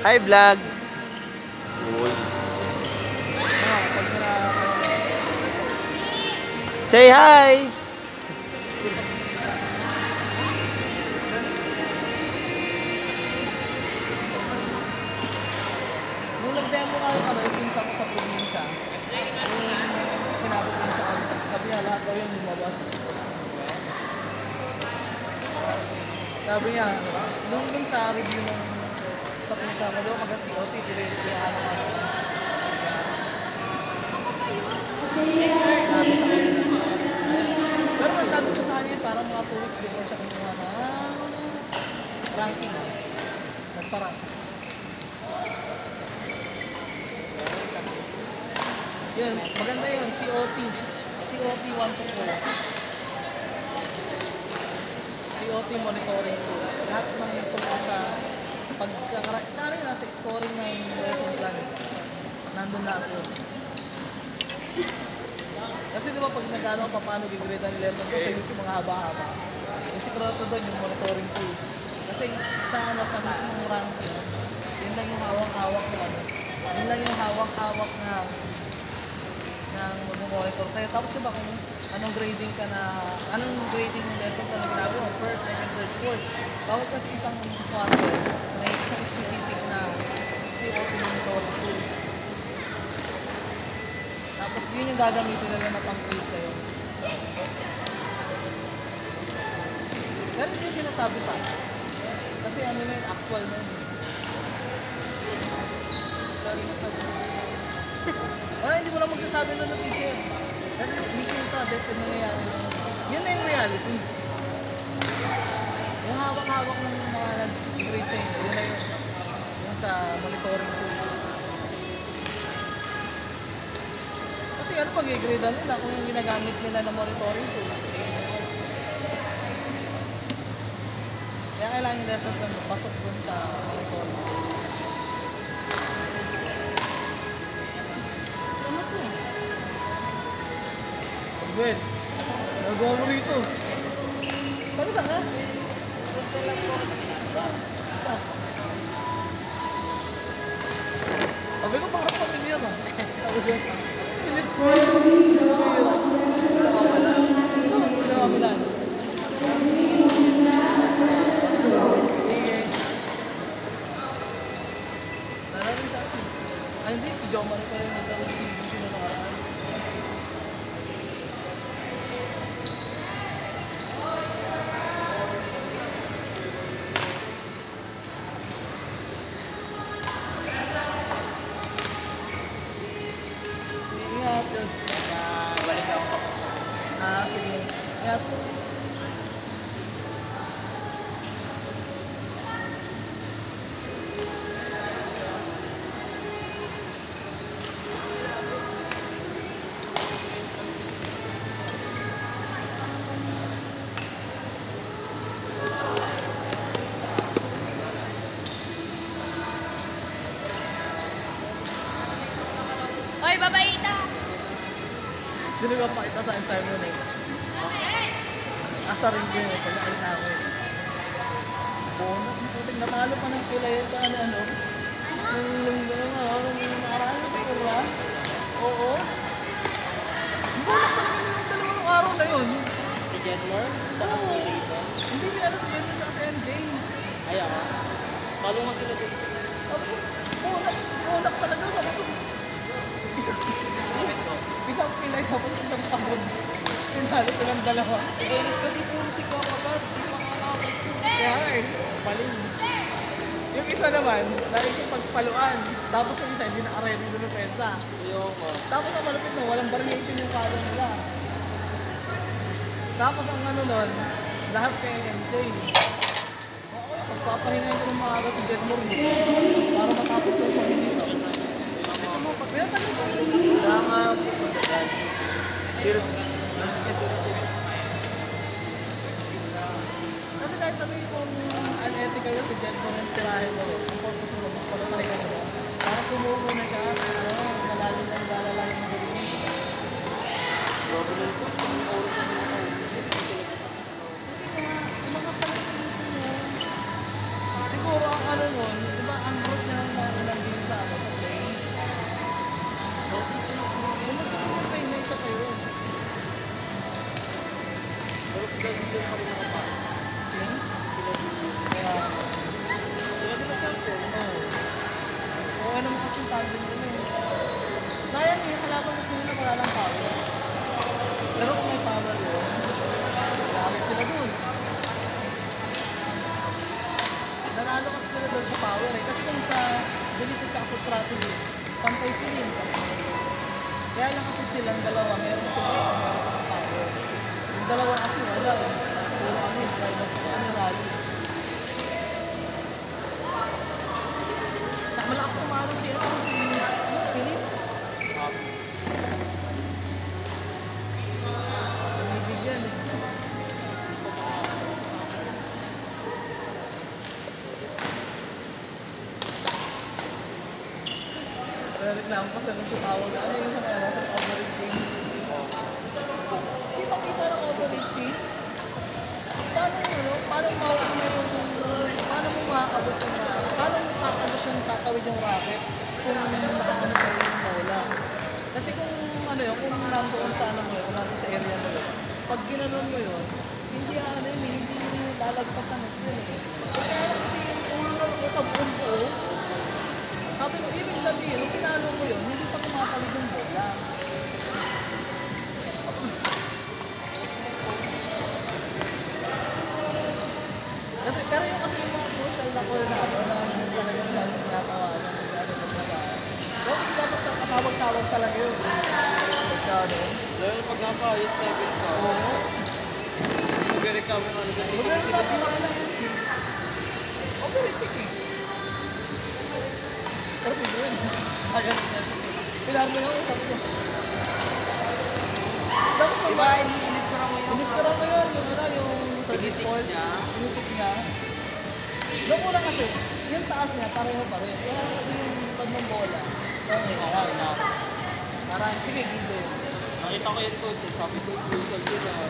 Hi vlog. Say hi. Nung nag-demo nga yung yung pinsa ko sa probinsya, sinabi ko yun sa kanya, sabi niya lahat daw yung lumabas. Sabi niya, nung dun sa review ng sa pinsa ko daw, magat si OT, yung ano-ano. Sabi sa kanya. Pero sabi ko sa kanya, parang mga 2 weeks before siya kumuha ng ranking. Nagparang. Yun, maganda yun, COT 1 to 4. COT monitoring tools. Lahat ng tungkol sa sa ano yun, sa scoring ng lesson plan. Nandun na ako. Kasi di ba pag nag-ano pa paano gigrade ang lesson ko sa YouTube mga haba-haba. Yung sikreto doon yung monitoring tools. Kasi sa ano, sa mismong ranking, yun lang yung hawak-hawak na ano. Yun lang yung hawak-hawak na ng mag-monitor sa'yo. Tapos diba kung anong grading ka na, anong grading ng lesson ka na ginagawa mo, first, second, third, fourth. Bawat kasi isang quarter, may isang specific na COT monitoring tools. Tapos yun yung gagamitin nila na pang-grade sa'yo. Pero hindi yung sinasabi sa akin. Kasi ano na yun, actual na yun. Wala, hindi mo lang magsasabi nun ng teacher. Kasi hindi siya sabi kung nangyayari. Yun na yung reality. Yung hawak-hawak ng mga nag-grade sa inyo, yun na yun. Yung sa monitoring tool. Kasi ano pag i-grade nila kung yung ginagamit nila na monitoring tools. Kaya kailangan yung lesson na pasok dun sa monitoring tool. Gwen, nagawa mo rito. Sabi saan ka? Sabi ko parang pamilya ba? Sabi ko, pilit ko. Nakakawalan. Nararin sa akin. Ay hindi, si Jomar pa rin nagkaroon si Busi na nakaraan. Balik ako. Sige. Ingat. Hoy, babaita! Hindi ko pakita sa ensayo mo na yun. Asa rin din ito, nakita ko eh. Bonus, puting natalo pa ng kilay ito, ano. Nung nakaraan ko ito, ba? Oo. Bonus talaga nilang dalawang araw na yun. Si Jenmore? Saka si Rito? Hindi si ano, si Jenmore at si MJ. Ay ako. Malo nga sila dito. Bonus talaga sa ito. Isang kilay tapos isang pagod. Tinalo silang dalawa. Si Dennis kasi puro si Kakagat. Di pa nga nakapagod. Kaya nga eh, paling. Yung isa naman, dahil yung pagpaluan. Tapos yung isa, hindi naka-ready doon ng pensa. Yung Tapos ang malapit no, walang variation yung palo nila. Tapos ang ano nun, lahat kay MJ. Oo, pagpapahingayin ko ng mga agad si Jetmore para matapos lang sa minito. Pinatagal ko rin. kaya nga pupunta dyan. Seriously. Kasi kahit sabihin kong unethical yung si Jetmore yung sirahin mo, ang purpose mo, pagpapahinga mo, para sumuko na siya, malalim ng dalalalim ng galing. Grabe na ito. Kasi yung mga pala siguro ang ano nun, di ba ang growth niya ng kinabahan din kami. Sayang yung kalaban kasi nila wala ng power. Pero kung may power yun, lalo sila dun. Nanalo kasi sila doon sa power eh. Kasi kung sa bilis at saka sa strategy, pantay sila yun. Kaya lang kasi silang dalawa, meron sila meron silang power. Yung dalawa kasi wala eh. Puro ano yung private sa ano rally. Saka malakas pumalo si Philip. Bibigyan eh. Reklamo pa sa nung tawag. Ano yung sa overreaching? Di ba kita ng overreaching? Paano mo makakabot yung racket? Paano mo tatawid yung racket kung nakakano sa yung bola? Kasi kung kung nandoon sa kung nandoon sa area mo yun, pag ginanon mo yun, hindi lalagpasan yun eh. Kasi kung utabon po, sabi mo, ibig sabihin, nung pinalo mo yun, hindi pa kumakawid yung bola. Pero yung kasi yung mga crucial na call na talagang laging tinatawanan. Dapat katawag-tawag talaga yun. Dahil pag nasa highest level ka, mag-recover ka na ganito. Mag-recover ka na yun. Overreaching eh. Pero sige yun. Ayan. Pilar mo lang, sabi ko. Tapos diba, iniskura mo yun? Iniskura mo yun, yung service force. Yung tip niya. Doon una kasi, yung taas niya, pareho pa rin. Kaya kasi yung pag ng bola, parang, sige, gizo yun. Nakita ko yun coach, sabi ko crucial yun ah.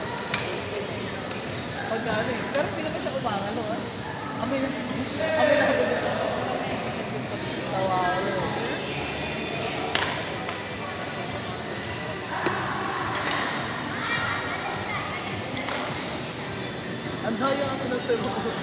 Pagkano eh. Pero hindi naman siya umangan, no? Amoy na ako dito. Tawarin. Ang daya ako ng cellphone.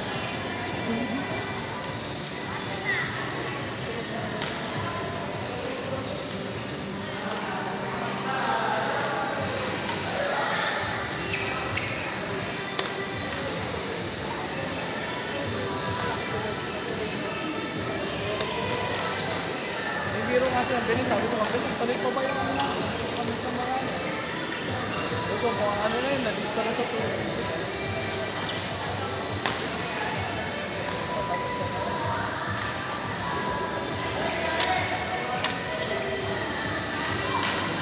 Biro kasi ang bilis, sabi ko, tuloy pa ba yung kami sa marami? Sabi ko, kung ano na yun, nalista na sa tuloy. Tapos na na.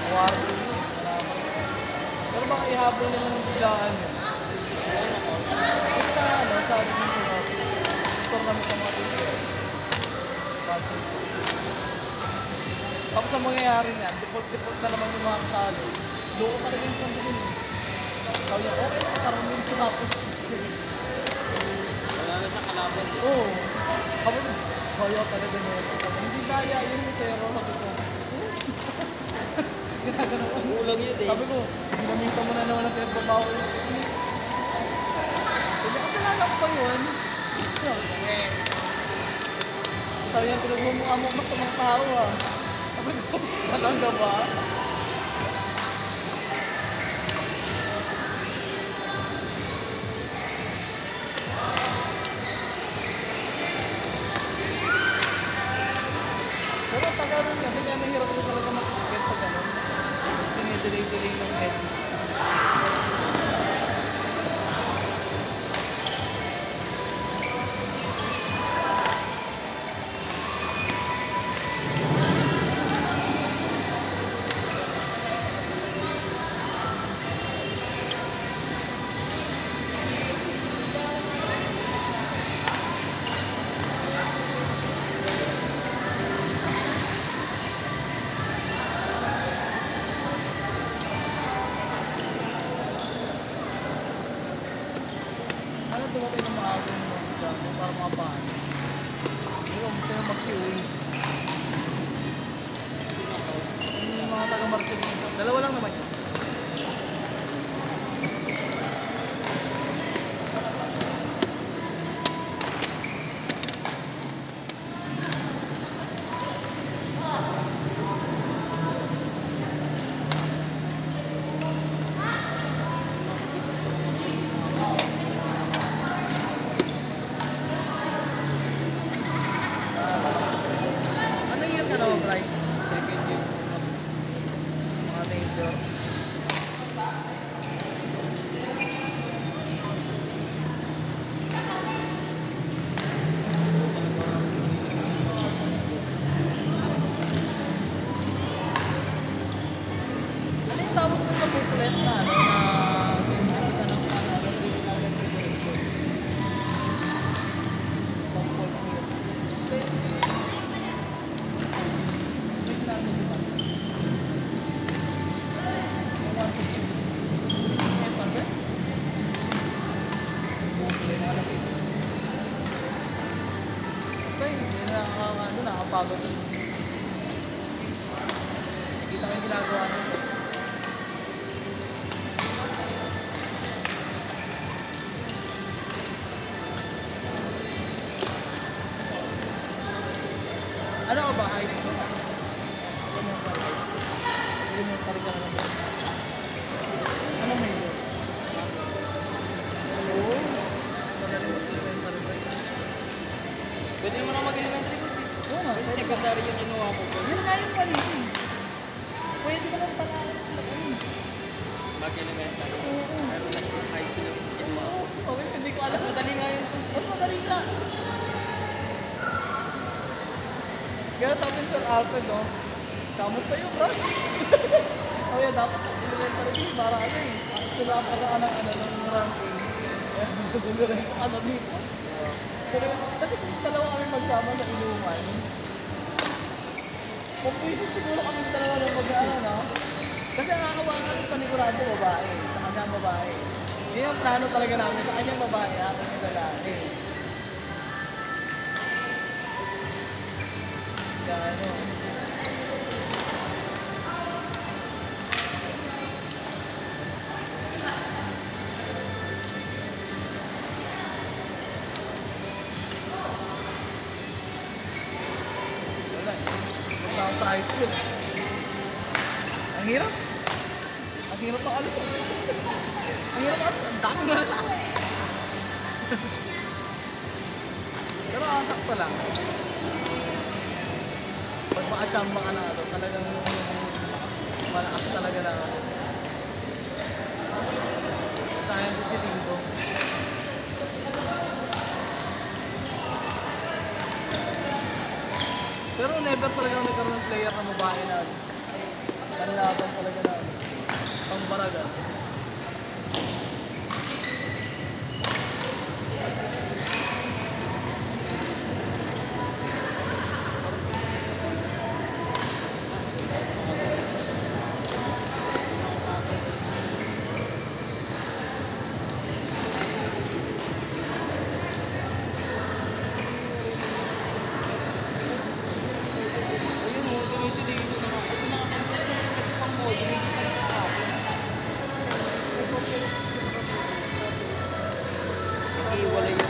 Award yun. Pero baka ihabol nila ng biglaan yun. Sa sabi nyo sa mga store namin sa mga teacher. Tapos ang mangyayari niyan, default na naman yung mga kasalo. Loko pa rin yung pagdating. Sabi niya, okay, parang yung tapos. Wala na siya kalaban. Oo. Kapag kaya talaga niya. Hindi daya yun yung zero. Sabi ko, sus. Ginagano ko. Ulang yun eh. Sabi ko, ginamita mo na naman ang pinagbabawa yung technique. Hindi kasi lalak pa yun. Sabi niya, pinagmumukha mo mas sa mga tao ah. Sabi ko, talaga ba? Pero tagal rin kasi kaya mahirap ko talaga mag-skate pag gano'n. Dinidelay-delay ng head. Ano tumatay ng mga agong mga sila para mga pahan? Hindi ko gusto nang mag-QA. Yung mga taga-Marcelino. Dalawa lang naman yun. Bray? Second year. Mga major. Ano yung tawag mo sa booklet na ano na pinakita ng ano pinagagawin ko? May sinabi di ba? 1 to 6. Eh, pagka? Booklet na lang ito. Basta yun, nakakapagod yun. Kita ko yung ginagawa nito. Ano ka ba? High school? Elementary ka na ba? Ano major? Oo. Mas magaling mag-elementary ba yun? Pwede mo na mag-elementary ko. Oo nga. Pwede ka. Secondary yung kinuha ko. Yun nga yung mali eh. Pwede ka lang pala. Mag-elementary. Oo. Pero high school yung kinuha ko. Oo. Hindi ko alam. Madali nga yun. Mas madali nga. Kaya sabi ni Sir Alfred, no? Kamot sa'yo, bro. Oh, yeah, dapat elementary din para kasi sila pa sa ng ranking. Kaya duduloy ko ano dito. Pero kasi kung dalawa kami magsama sa inuman, pumpisit siguro kami dalawa ng mag-ano, no? Kasi ang akawa kami panigurado babae, sa kanya babae. Hindi yung plano talaga namin, sa kanya babae, akin yung lalaki. Kaya ano, wala. Punta ako sa high school. Ang hirap. Ang hirap ng alis. Ang hirap ng alis. Ang daming malatas. Pero ang sakto lang. Pag makachamba ka na ito, talagang malakas talaga na ako. Sayang ko si Tingo. Pero never talaga ako nagkaroon ng player na babae na panlaban talaga na pambaraga. Ayun mo, tuloy-tuloy yun naman. Ito nakapansin ko yung pang mo, hindi ka nakakapin. Iiwalay yun.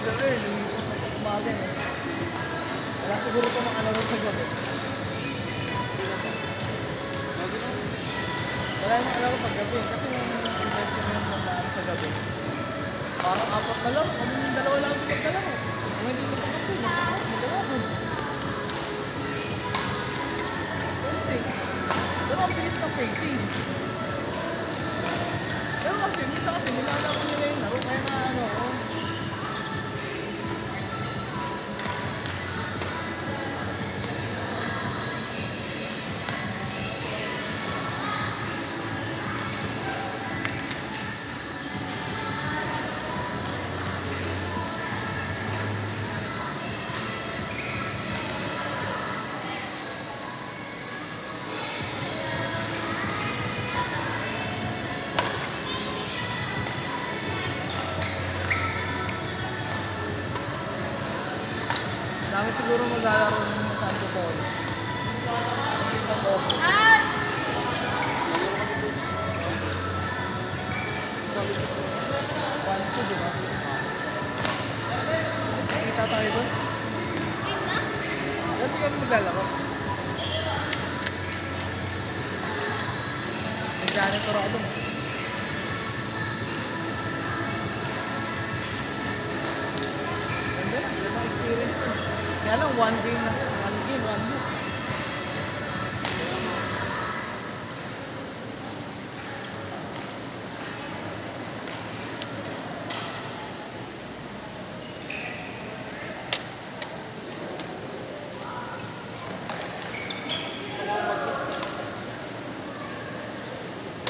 Sir Earl, umaga eh. Wala siguro pa makalaro sa gabi. Wala yung makalaro pag gabi kasi yung invest ko yung maglaan sa gabi. Parang apat na lang, kami yung dalawa lang sa dalawa. Kung hindi ko pa kasi, magdalawa. Hindi. Pero ang bilis ng pacing. Pero kasi, minsan kasi nilalaro nila yung laro, kaya na ano, Marami siguro maglalaro ng Santo Polo. Pag-offer. At! 1-2, di ba? Nakita tayo doon? Game na? Dati kami maglalaro. May janitor ako doon. Ganda lang, ganda ang experience doon. Kaya lang, one game na. One game, one game.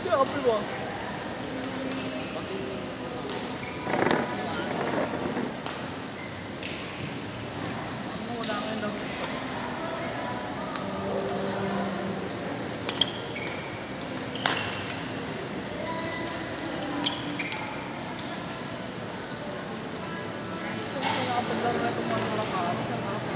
Kaya kapal mo. Ano wala ngayon lang sa box? Kung nakapaglaro na itong mga walang araw,